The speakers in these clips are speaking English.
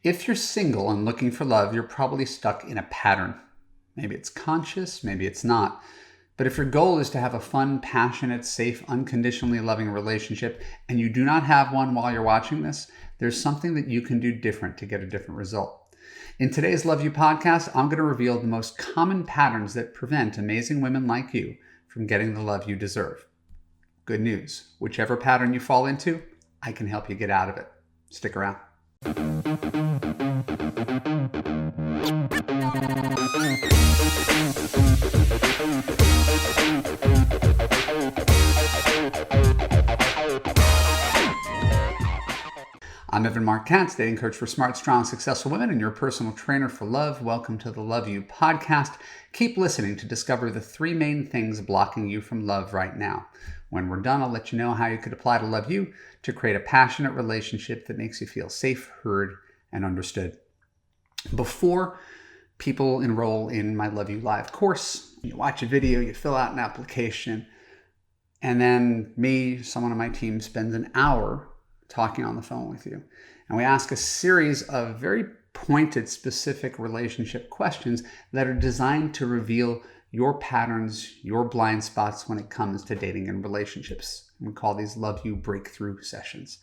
If you're single and looking for love, you're probably stuck in a pattern. Maybe it's conscious, maybe it's not. But if your goal is to have a fun, passionate, safe, unconditionally loving relationship, and you do not have one while you're watching this, there's something that you can do different to get a different result. In today's Love You podcast, I'm going to reveal the most common patterns that prevent amazing women like you from getting the love you deserve. Good news, whichever pattern you fall into, I can help you get out of it. Stick around. I'm Marc, Katz, dating coach for smart, strong, successful women and your personal trainer for love. Welcome to the Love You podcast. Keep listening to discover the three main things blocking you from love right now. When we're done, I'll let you know how you could apply to Love You to create a passionate relationship that makes you feel safe, heard, and understood. Before people enroll in my Love You Live course, you watch a video, you fill out an application, and then someone on my team spends an hour talking on the phone with you. And we ask a series of very pointed, specific relationship questions that are designed to reveal your patterns, your blind spots when it comes to dating and relationships. We call these Love You breakthrough sessions.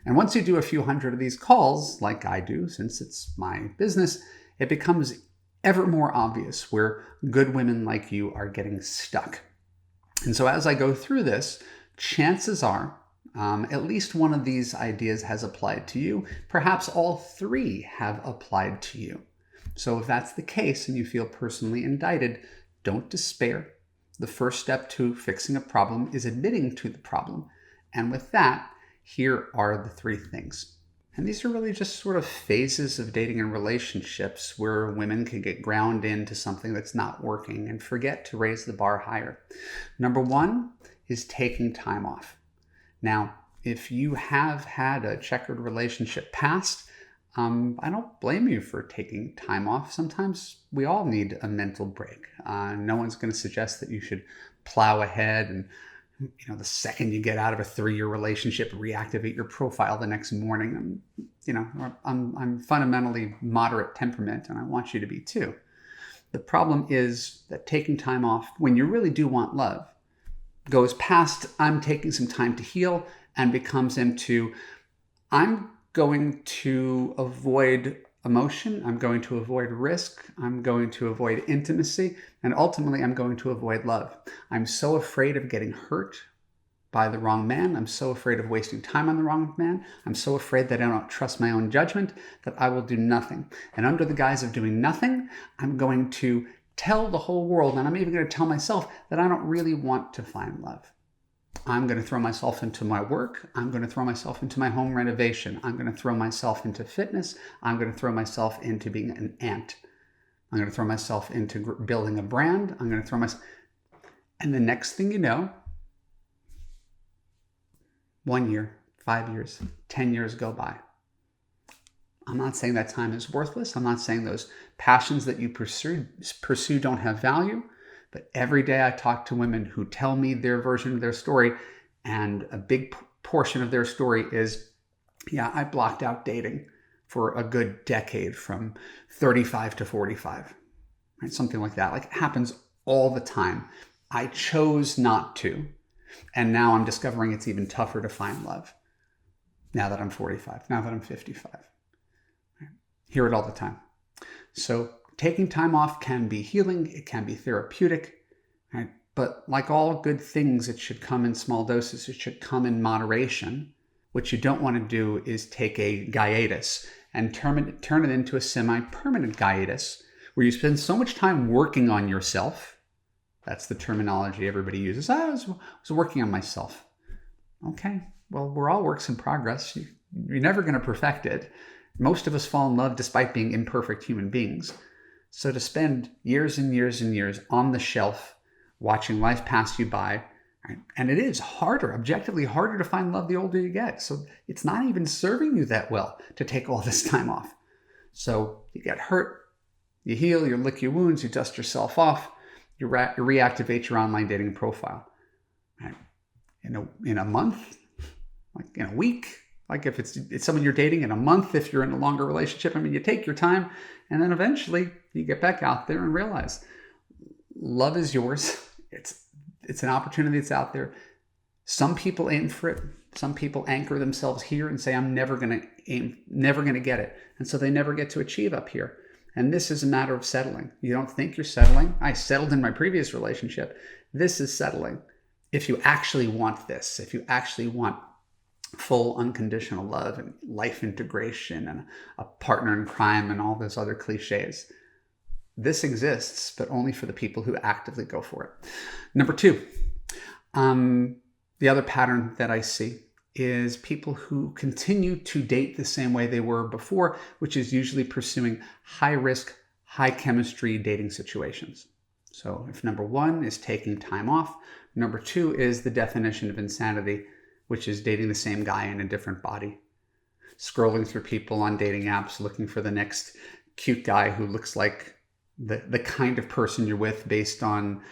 And once you do a few hundred of these calls, like I do, since it's my business, it becomes ever more obvious where good women like you are getting stuck. And so as I go through this, chances are at least one of these ideas has applied to you. Perhaps all three have applied to you. So if that's the case and you feel personally indicted, don't despair. The first step to fixing a problem is admitting to the problem. And with that, here are the three things. And these are really just sort of phases of dating and relationships where women can get ground into something that's not working and forget to raise the bar higher. Number one is taking time off. Now, if you have had a checkered relationship past, I don't blame you for taking time off. Sometimes we all need a mental break. No one's going to suggest that you should plow ahead and, the second you get out of a 3-year relationship, reactivate your profile the next morning. I'm fundamentally moderate temperament, and I want you to be too. The problem is that taking time off when you really do want love goes past I'm taking some time to heal and becomes into I'm going to avoid emotion, I'm going to avoid risk, I'm going to avoid intimacy, and ultimately I'm going to avoid love. I'm so afraid of getting hurt by the wrong man. I'm so afraid of wasting time on the wrong man. I'm so afraid that I don't trust my own judgment that I will do nothing. And under the guise of doing nothing, I'm going to tell the whole world, and I'm even going to tell myself that I don't really want to find love. I'm going to throw myself into my work. I'm going to throw myself into my home renovation. I'm going to throw myself into fitness. I'm going to throw myself into being an aunt. I'm going to throw myself into building a brand. I'm going to throw myself... And the next thing you know, 1 year, 5 years, 10 years go by. I'm not saying that time is worthless. I'm not saying those passions that you pursue don't have value. But every day I talk to women who tell me their version of their story, and a big portion of their story is, I blocked out dating for a good decade from 35 to 45, right? Something like that. Like, it happens all the time. I chose not to. And now I'm discovering it's even tougher to find love now that I'm 45, now that I'm 55. Hear it all the time. So taking time off can be healing. It can be therapeutic, right? But like all good things, it should come in small doses. It should come in moderation. What you don't want to do is take a hiatus and turn it into a semi-permanent hiatus where you spend so much time working on yourself. That's the terminology everybody uses. I was working on myself. Okay, well, we're all works in progress. You're never going to perfect it. Most of us fall in love despite being imperfect human beings. So to spend years and years and years on the shelf, watching life pass you by, right? And it is harder, objectively harder to find love the older you get. So it's not even serving you that well to take all this time off. So you get hurt, you heal, you lick your wounds, you dust yourself off, you reactivate your online dating profile. Right? In a month, like in a week, Like if it's someone you're dating in a month, if you're in a longer relationship, I mean, you take your time and then eventually you get back out there and realize love is yours. It's an opportunity that's out there. Some people aim for it. Some people anchor themselves here and say, I'm never going to get it. And so they never get to achieve up here. And this is a matter of settling. You don't think you're settling. I settled in my previous relationship. This is settling. If you actually want this, if you actually want full unconditional love and life integration and a partner in crime and all those other cliches, this exists, but only for the people who actively go for it. Number two, the other pattern that I see is people who continue to date the same way they were before, which is usually pursuing high risk, high chemistry dating situations. So if number one is taking time off, number two is the definition of insanity, which is dating the same guy in a different body. Scrolling through people on dating apps, looking for the next cute guy who looks like the kind of person you're with based on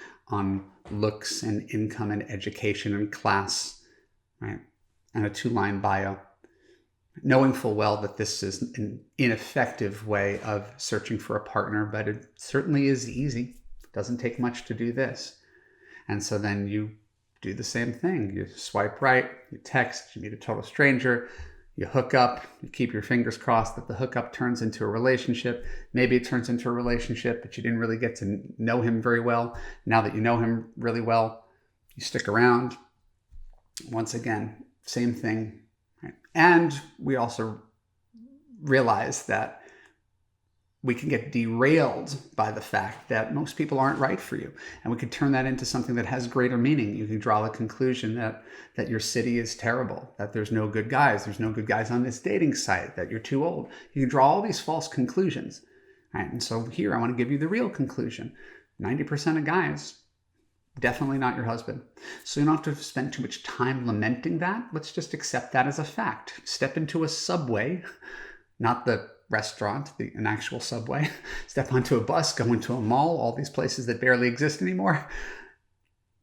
looks and income and education and class, right? And a 2-line bio. Knowing full well that this is an ineffective way of searching for a partner, but it certainly is easy. It doesn't take much to do this. And so then you do the same thing. You swipe right, you text, you meet a total stranger, you hook up, you keep your fingers crossed that the hookup turns into a relationship. Maybe it turns into a relationship, but you didn't really get to know him very well. Now that you know him really well, you stick around. Once again, same thing. Right? And we also realize that we can get derailed by the fact that most people aren't right for you. And we could turn that into something that has greater meaning. You can draw the conclusion that your city is terrible, that there's no good guys on this dating site, that you're too old. You can draw all these false conclusions. Right? And so here I want to give you the real conclusion. 90% of guys, definitely not your husband. So you don't have to spend too much time lamenting that. Let's just accept that as a fact. Step into a subway, not the restaurant, an actual subway, step onto a bus, go into a mall, all these places that barely exist anymore.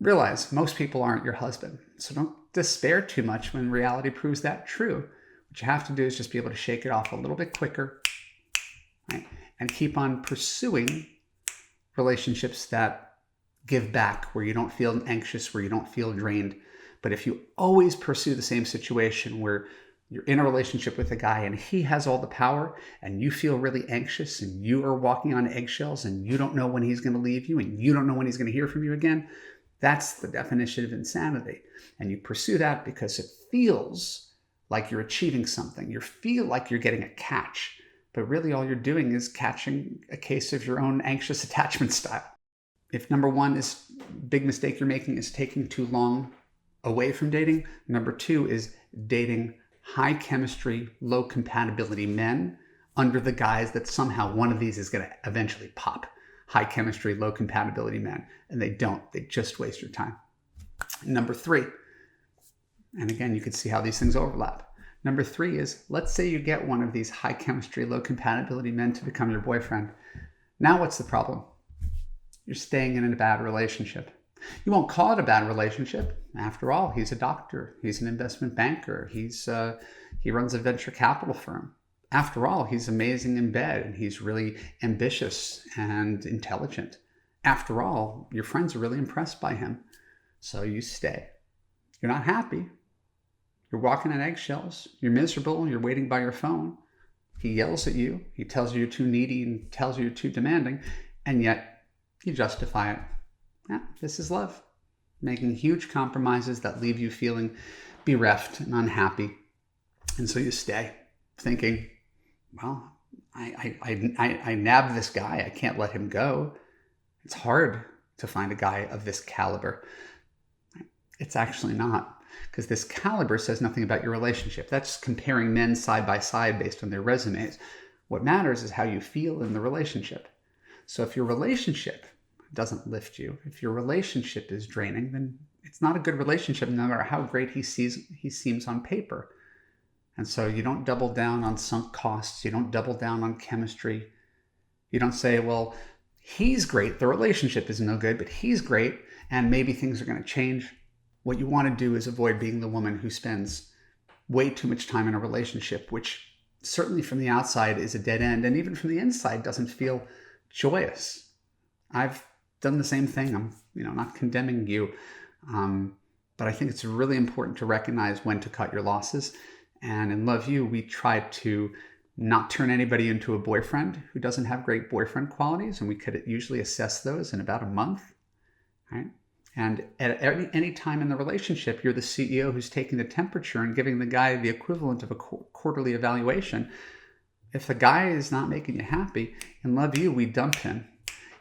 Realize most people aren't your husband. So don't despair too much when reality proves that true. What you have to do is just be able to shake it off a little bit quicker, right? And keep on pursuing relationships that give back, where you don't feel anxious, where you don't feel drained. But if you always pursue the same situation where you're in a relationship with a guy and he has all the power and you feel really anxious and you are walking on eggshells and you don't know when he's going to leave you and you don't know when he's going to hear from you again, that's the definition of insanity. And you pursue that because it feels like you're achieving something. You feel like you're getting a catch, but really all you're doing is catching a case of your own anxious attachment style. If number one is big mistake you're making is taking too long away from dating, number two is dating high chemistry, low compatibility men under the guise that somehow one of these is going to eventually pop. High chemistry, low compatibility men. And they don't. They just waste your time. Number three, and again, you can see how these things overlap. Number three is, let's say you get one of these high chemistry, low compatibility men to become your boyfriend. Now what's the problem? You're staying in a bad relationship. You won't call it a bad relationship. After all, he's a doctor. He's an investment banker. He runs a venture capital firm. After all, he's amazing in bed and he's really ambitious and intelligent. After all, your friends are really impressed by him. So you stay. You're not happy. You're walking on eggshells. You're miserable. You're waiting by your phone. He yells at you. He tells you you're too needy and tells you you're too demanding. And yet you justify it. Yeah, this is love. Making huge compromises that leave you feeling bereft and unhappy. And so you stay thinking, well, I nabbed this guy. I can't let him go. It's hard to find a guy of this caliber. It's actually not, because this caliber says nothing about your relationship. That's comparing men side by side based on their resumes. What matters is how you feel in the relationship. So if your relationship doesn't lift you, if your relationship is draining, then it's not a good relationship, no matter how great he seems on paper. And so you don't double down on sunk costs. You don't double down on chemistry. You don't say, well, he's great. The relationship is no good, but he's great, and maybe things are going to change. What you want to do is avoid being the woman who spends way too much time in a relationship, which certainly from the outside is a dead end, and even from the inside doesn't feel joyous. I've done the same thing. I'm not condemning you, but I think it's really important to recognize when to cut your losses. And in Love You, we try to not turn anybody into a boyfriend who doesn't have great boyfriend qualities, and we could usually assess those in about a month, right? And at any time in the relationship, you're the CEO who's taking the temperature and giving the guy the equivalent of a quarterly evaluation. If the guy is not making you happy, in Love You, we dump him.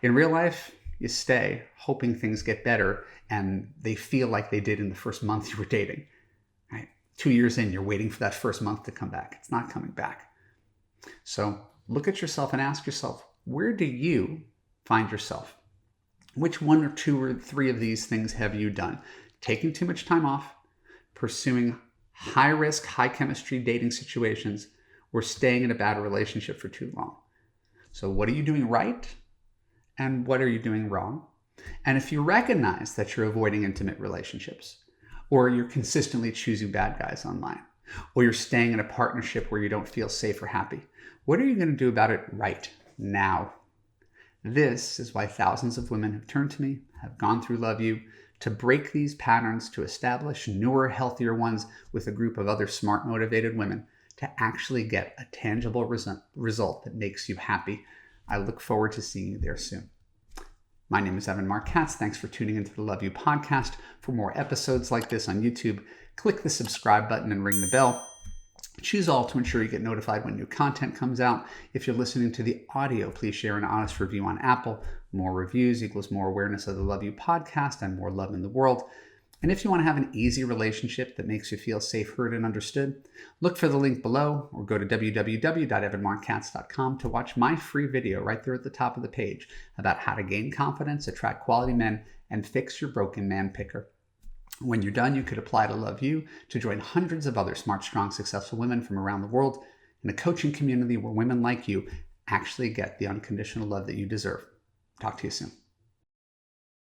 In real life, you stay, hoping things get better, and they feel like they did in the first month you were dating, right? 2 years in, you're waiting for that first month to come back. It's not coming back. So look at yourself and ask yourself, where do you find yourself? Which one or two or three of these things have you done? Taking too much time off, pursuing high risk, high chemistry dating situations, or staying in a bad relationship for too long? So what are you doing right? And what are you doing wrong? And if you recognize that you're avoiding intimate relationships, or you're consistently choosing bad guys online, or you're staying in a partnership where you don't feel safe or happy, what are you going to do about it right now? This is why thousands of women have turned to me, have gone through Love You, to break these patterns, to establish newer, healthier ones with a group of other smart, motivated women, to actually get a tangible result that makes you happy. I look forward to seeing you there soon. My name is Marc Katz. Thanks for tuning into the Love You podcast. For more episodes like this on YouTube, click the subscribe button and ring the bell. Choose all to ensure you get notified when new content comes out. If you're listening to the audio, please share an honest review on Apple. More reviews equals more awareness of the Love You podcast and more love in the world. And if you want to have an easy relationship that makes you feel safe, heard, and understood, look for the link below or go to www.evanmarckatz.com to watch my free video right there at the top of the page about how to gain confidence, attract quality men, and fix your broken man picker. When you're done, you could apply to Love You to join hundreds of other smart, strong, successful women from around the world in a coaching community where women like you actually get the unconditional love that you deserve. Talk to you soon.